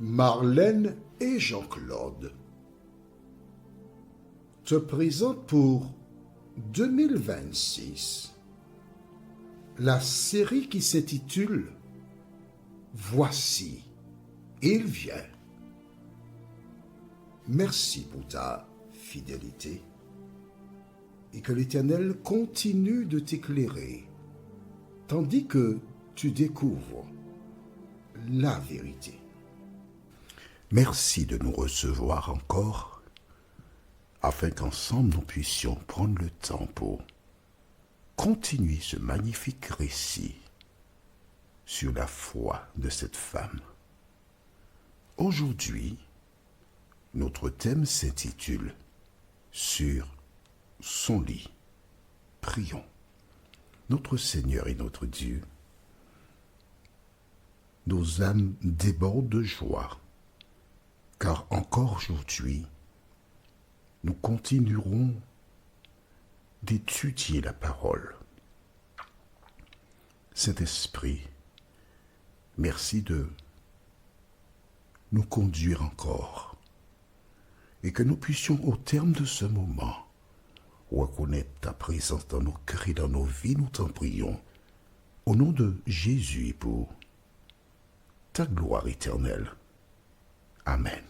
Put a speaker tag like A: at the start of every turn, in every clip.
A: Marlène et Jean-Claude te présentent pour 2026 la série qui s'intitule « Voici, il vient ». Merci pour ta fidélité et que l'Éternel continue de t'éclairer tandis que tu découvres la vérité. Merci de nous recevoir encore afin qu'ensemble nous puissions prendre le temps pour continuer ce magnifique récit sur la foi de cette femme. Aujourd'hui, notre thème s'intitule « Sur son lit ». Prions. Notre Seigneur et notre Dieu, nos âmes débordent de joie, car encore aujourd'hui, nous continuerons d'étudier la parole. Saint-Esprit, merci de nous conduire encore et que nous puissions au terme de ce moment reconnaître ta présence dans nos cœurs et dans nos vies, nous t'en prions. Au nom de Jésus et pour ta gloire éternelle. Amen.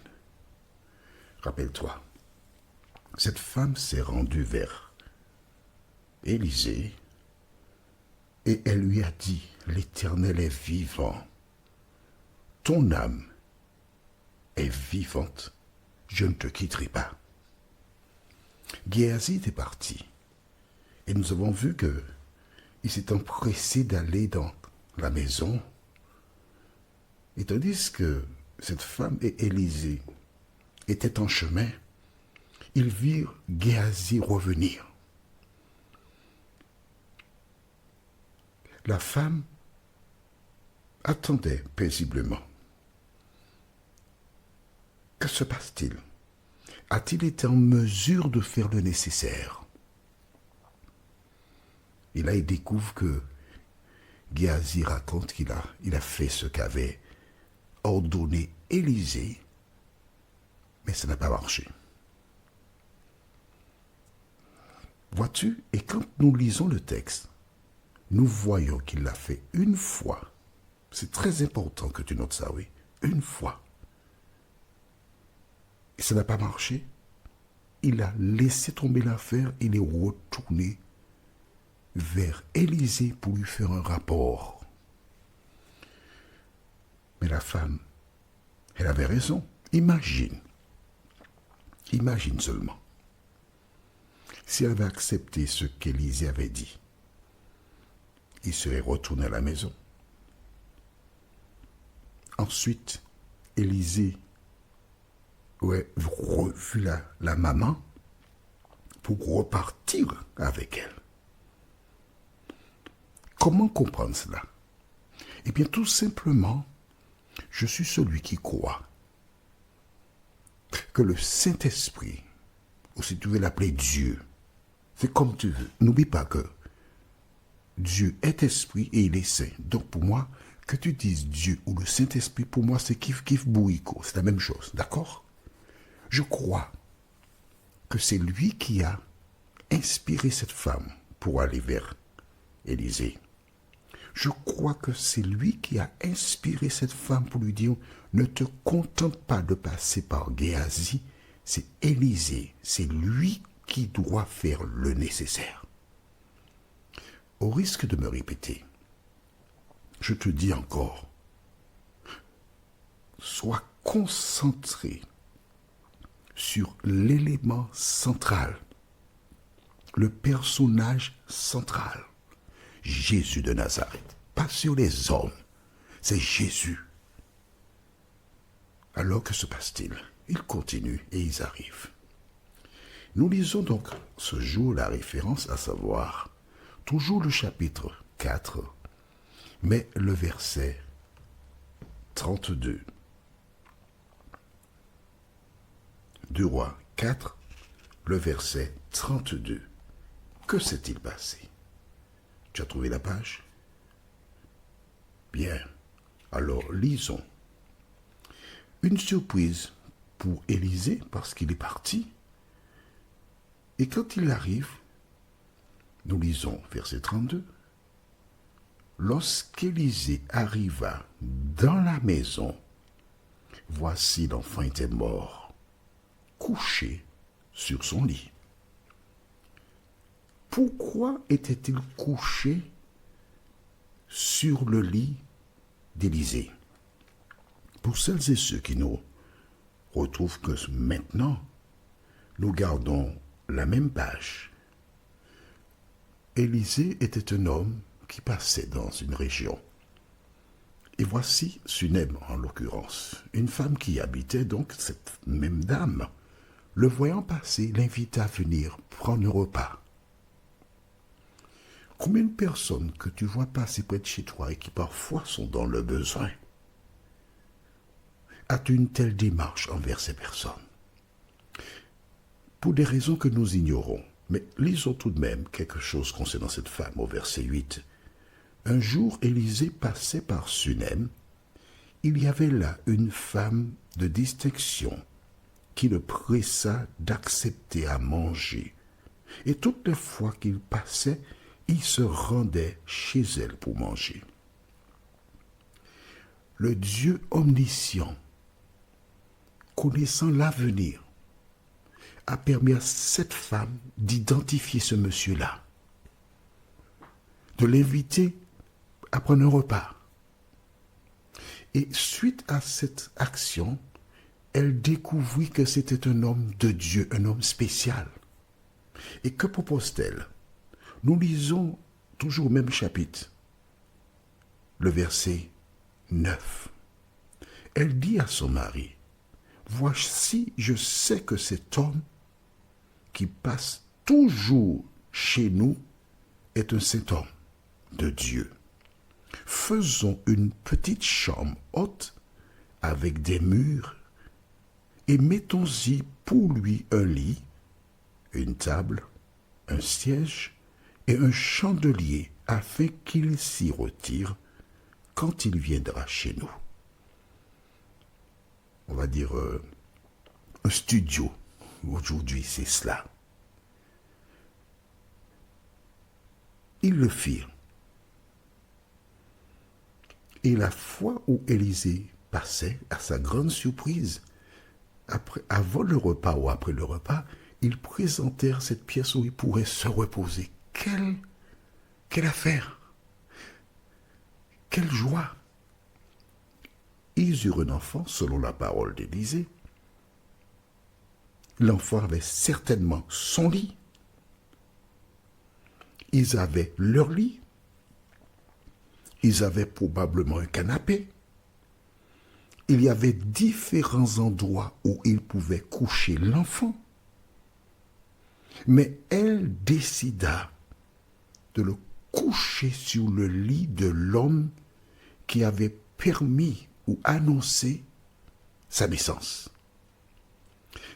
A: Rappelle-toi, cette femme s'est rendue vers Élisée et elle lui a dit, l'Éternel est vivant, ton âme est vivante, je ne te quitterai pas. Géasi était parti et nous avons vu que il s'est empressé d'aller dans la maison et tandis que cette femme et Élisée étaient en chemin, ils virent Géasi revenir. La femme attendait paisiblement. Que se passe-t-il? A-t-il été en mesure de faire le nécessaire? Et là, il découvre que Géasi raconte qu'il a fait ce qu'avait ordonné Élisée, mais ça n'a pas marché. Vois-tu, et quand nous lisons le texte, nous voyons qu'il l'a fait une fois. C'est très important que tu notes ça, oui. Une fois. Et ça n'a pas marché. Il a laissé tomber l'affaire, il est retourné vers Élisée pour lui faire un rapport. Mais la femme, elle avait raison. Imagine seulement. Si elle avait accepté ce qu'Élisée avait dit, il serait retourné à la maison. Ensuite, Élisée aurait revu la maman pour repartir avec elle. Comment comprendre cela? Eh bien, tout simplement, je suis celui qui croit que le Saint-Esprit, ou si tu veux l'appeler Dieu, c'est comme tu veux. N'oublie pas que Dieu est esprit et il est saint. Donc pour moi, que tu dises Dieu ou le Saint-Esprit, pour moi c'est kiff bourrico. C'est la même chose, d'accord? Je crois que c'est lui qui a inspiré cette femme pour aller vers Élisée. Je crois que c'est lui qui a inspiré cette femme pour lui dire, ne te contente pas de passer par Géasi, c'est Élisée, c'est lui qui doit faire le nécessaire. Au risque de me répéter, je te dis encore, sois concentré sur l'élément central, le personnage central, Jésus de Nazareth. Pas sur les hommes, c'est Jésus. Alors que se passe-t-il? Ils continuent et ils arrivent. Nous lisons donc ce jour la référence, à savoir toujours le chapitre 4, mais le verset 32. 2 Rois 4, le verset 32. Que s'est-il passé? Tu as trouvé la page? Bien. Alors, lisons. une surprise pour Élisée parce qu'il est parti. Et quand il arrive, nous lisons verset 32, lorsqu'Élisée arriva dans la maison, voici l'enfant était mort, couché sur son lit. Pourquoi était-il couché sur le lit d'Élisée? Pour celles et ceux qui nous retrouvent que maintenant, nous gardons la même page. Élisée était un homme qui passait dans une région. Et voici Sunem, en l'occurrence, une femme qui habitait donc cette même dame. Le voyant passer, l'invita à venir prendre un repas. Combien de personnes que tu vois passer près de chez toi et qui parfois sont dans le besoin? As-tu une telle démarche envers ces personnes? Pour des raisons que nous ignorons, mais lisons tout de même quelque chose concernant cette femme au verset 8. Un jour, Élisée passait par Sunem. Il y avait là une femme de distinction qui le pressa d'accepter à manger. Et toutes les fois qu'il passait, il se rendait chez elle pour manger. Le Dieu omniscient, connaissant l'avenir, a permis à cette femme d'identifier ce monsieur-là, de l'inviter à prendre un repas. Et suite à cette action, elle découvrit que c'était un homme de Dieu, un homme spécial. Et que propose-t-elle? Nous lisons toujours au même chapitre, le verset 9. Elle dit à son mari, « Voici, je sais que cet homme qui passe toujours chez nous est un saint homme de Dieu. Faisons une petite chambre haute avec des murs et mettons-y pour lui un lit, une table, un siège et un chandelier afin qu'il s'y retire quand il viendra chez nous. » On va dire un studio. Aujourd'hui, c'est cela. Ils le firent. Et la fois où Élisée passait, à sa grande surprise, avant le repas ou après le repas, ils présentèrent cette pièce où il pourrait se reposer. Quelle affaire! Quelle joie! Ils eurent un enfant, selon la parole d'Élisée. L'enfant avait certainement son lit. Ils avaient leur lit. Ils avaient probablement un canapé. Il y avait différents endroits où ils pouvaient coucher l'enfant. Mais elle décida de le coucher sur le lit de l'homme qui avait permis ou annoncé sa naissance.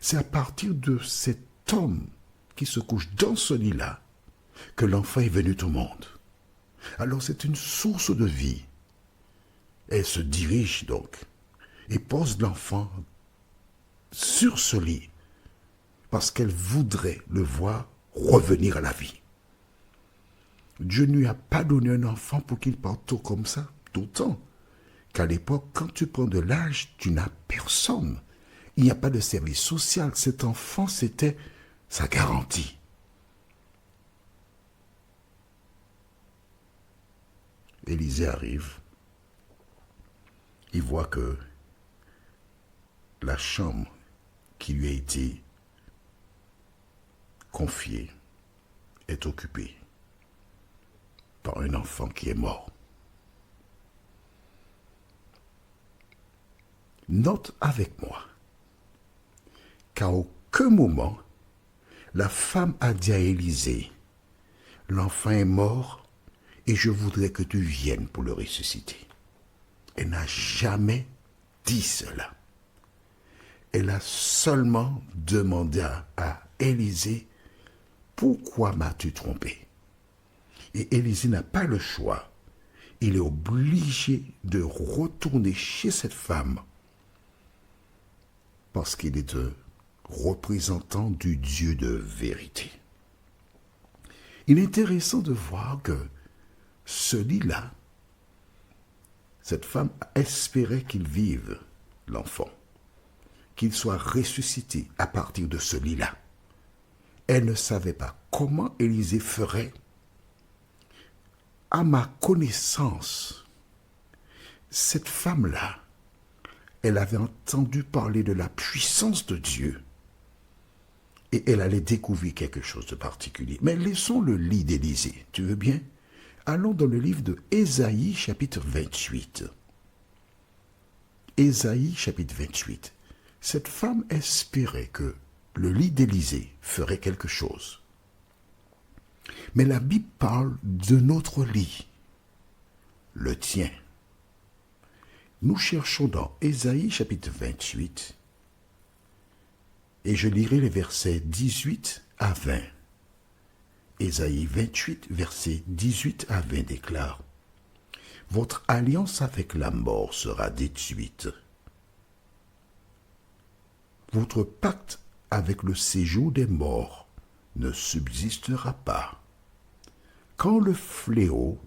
A: C'est à partir de cet homme qui se couche dans ce lit-là que l'enfant est venu au monde. Alors c'est une source de vie. Elle se dirige donc et pose l'enfant sur ce lit parce qu'elle voudrait le voir revenir à la vie. Dieu ne lui a pas donné un enfant pour qu'il parte tôt comme ça, d'autant qu'à l'époque, quand tu prends de l'âge, tu n'as personne. Il n'y a pas de service social. Cet enfant, c'était sa garantie. Élisée arrive. Il voit que la chambre qui lui a été confiée est occupée par un enfant qui est mort. Note avec moi qu'à aucun moment, la femme a dit à Élisée, « L'enfant est mort et je voudrais que tu viennes pour le ressusciter. » Elle n'a jamais dit cela. Elle a seulement demandé à Élisée, « Pourquoi m'as-tu trompé ?» Et Élisée n'a pas le choix. Il est obligé de retourner chez cette femme parce qu'il est un représentant du Dieu de vérité. Il est intéressant de voir que ce lit-là, cette femme espérait qu'il vive, l'enfant, qu'il soit ressuscité à partir de ce lit-là. Elle ne savait pas comment Élisée ferait. À ma connaissance, cette femme-là, elle avait entendu parler de la puissance de Dieu et elle allait découvrir quelque chose de particulier. Mais laissons le lit d'Élisée, tu veux bien? Allons dans le livre de Ésaïe, chapitre 28. Ésaïe, chapitre 28. Cette femme espérait que le lit d'Élisée ferait quelque chose. Mais la Bible parle de notre lit, le tien. Nous cherchons dans Ésaïe, chapitre 28, et je lirai les versets 18 à 20. Ésaïe 28, versets 18 à 20 déclare: « Votre alliance avec la mort sera détruite. Votre pacte avec le séjour des morts ne subsistera pas. Quand le fléau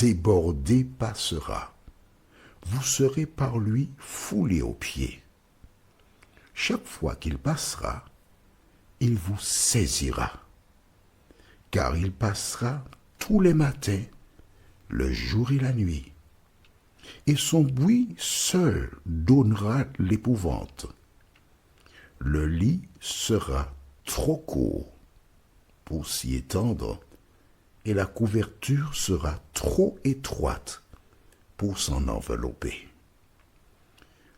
A: débordé passera, vous serez par lui foulés aux pieds. Chaque fois qu'il passera, il vous saisira, car il passera tous les matins, le jour et la nuit, et son bruit seul donnera l'épouvante. Le lit sera trop court pour s'y étendre, et la couverture sera trop étroite pour s'en envelopper.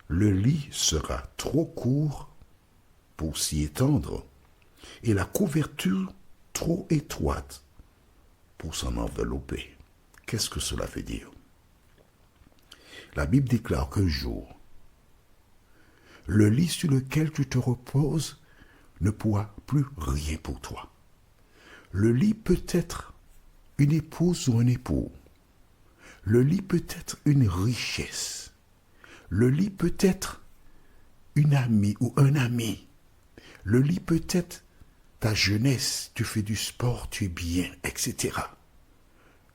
A: Le lit sera trop court pour s'y étendre, et la couverture trop étroite pour s'en envelopper. Qu'est-ce que cela veut dire? La Bible déclare qu'un jour, le lit sur lequel tu te reposes ne pourra plus rien pour toi. Le lit peut être une épouse ou un époux. Le lit peut être une richesse. Le lit peut être une amie ou un ami. Le lit peut être ta jeunesse, tu fais du sport, tu es bien, etc.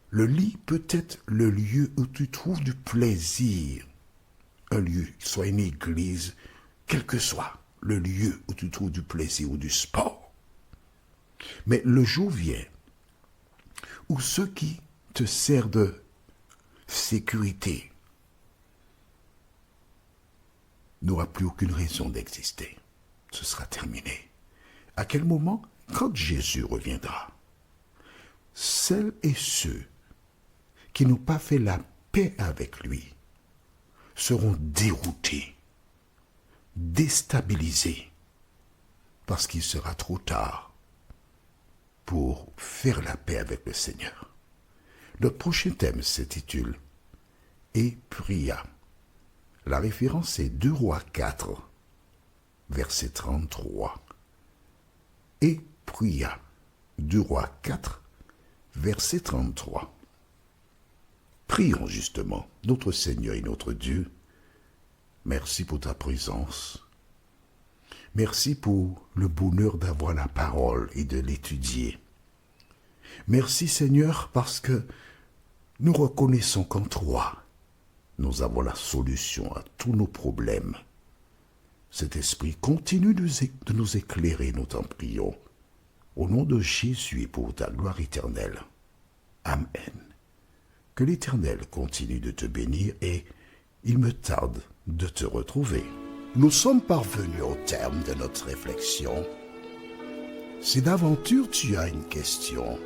A: Le lit peut être le lieu où tu trouves du plaisir. Un lieu, soit une église, quel que soit le lieu où tu trouves du plaisir ou du sport. Mais le jour vient où ce qui te sert de sécurité n'aura plus aucune raison d'exister. Ce sera terminé. À quel moment? Quand Jésus reviendra. Celles et ceux qui n'ont pas fait la paix avec lui seront déroutés, déstabilisés, parce qu'il sera trop tard pour faire la paix avec le Seigneur. Notre prochain thème s'intitule « Et pria ». La référence est 2 Rois 4, verset 33. « Et pria ». 2 Rois 4, verset 33. Prions justement, notre Seigneur et notre Dieu. Merci pour ta présence. Merci pour le bonheur d'avoir la parole et de l'étudier. Merci Seigneur parce que nous reconnaissons qu'en toi, nous avons la solution à tous nos problèmes. Cet esprit continue de nous éclairer, nous t'en prions. Au nom de Jésus et pour ta gloire éternelle. Amen. Que l'Éternel continue de te bénir et il me tarde de te retrouver. Nous sommes parvenus au terme de notre réflexion. Si d'aventure tu as une question,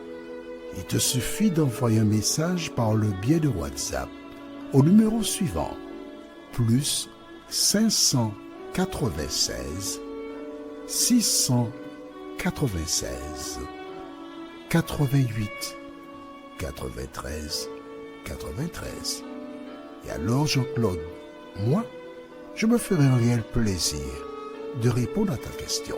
A: il te suffit d'envoyer un message par le biais de WhatsApp au numéro suivant, plus 596 696 88 93 93. Et alors Jean-Claude, moi, je me ferai un réel plaisir de répondre à ta question.